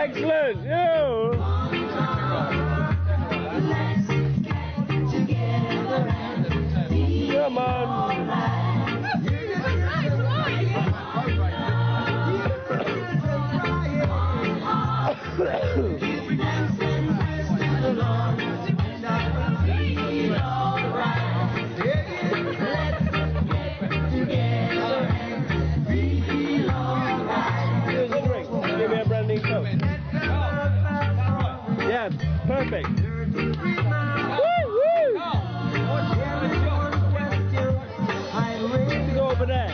Excellent. You. Come on. Yeah, perfect. Woo, woo. Go over there.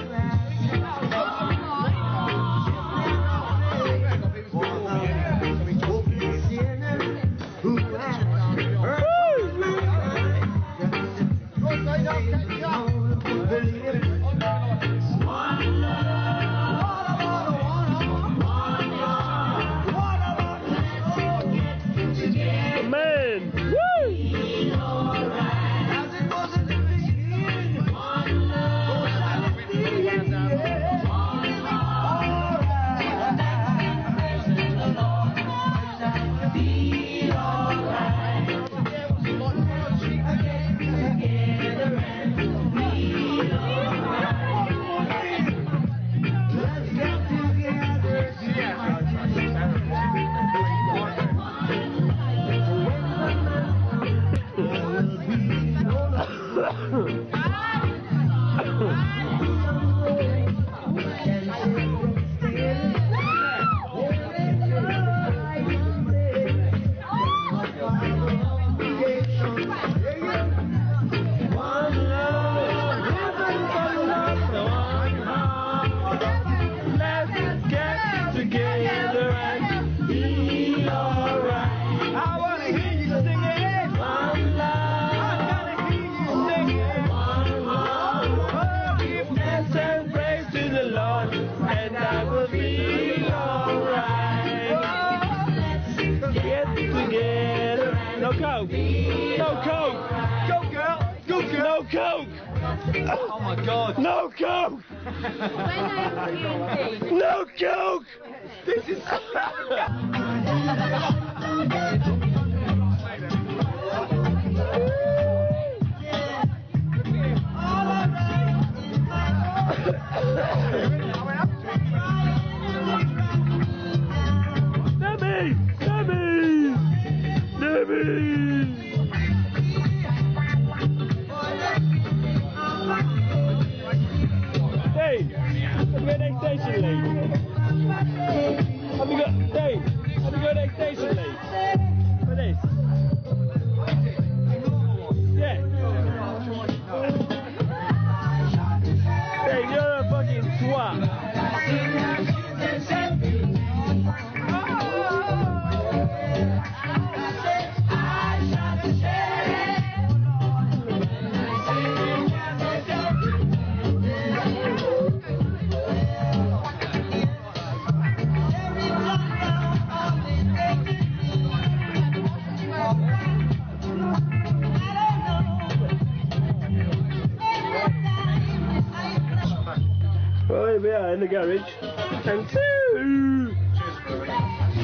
Oh my God! No coke! No coke! This is. Well, here we are in the garage, and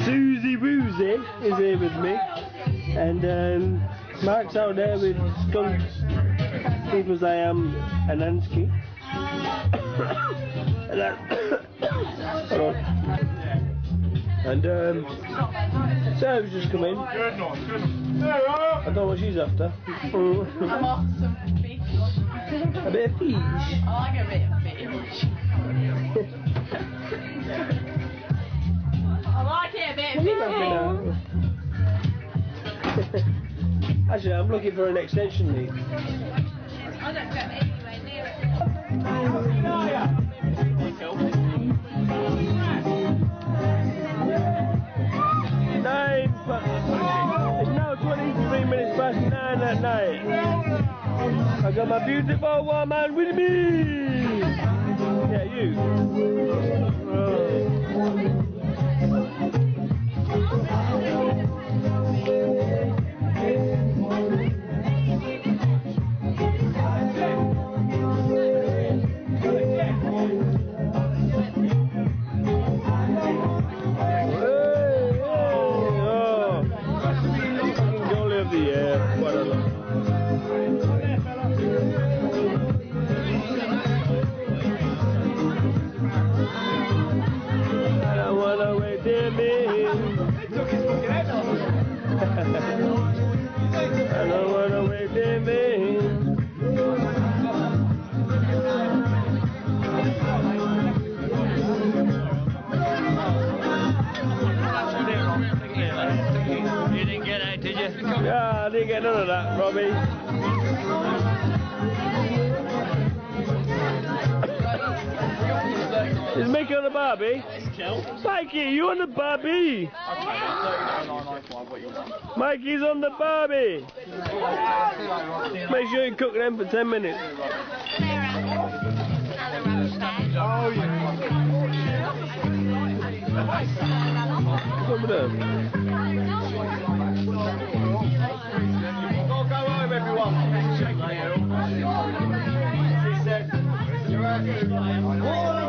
Susie Woozy is here with me, and Mark's out there with Skunk, people as I am, and Ansky. And Sarah's just come in. I don't know what she's after. I'm off some fish. A bit of fish? I like a bit of fish. I like it a bit of fish. Actually, I'm looking for an extension lead. I don't go anywhere near it. It's now 23 minutes past 9 at night. I got my beautiful woman with me. Yeah, you. I didn't get none of that, Robbie. Is Mickey on the Barbie? Mikey, you on the Barbie? Mikey's on the Barbie. Make sure you cook them for 10 minutes. Over there. Go home, everyone. She said, you're right.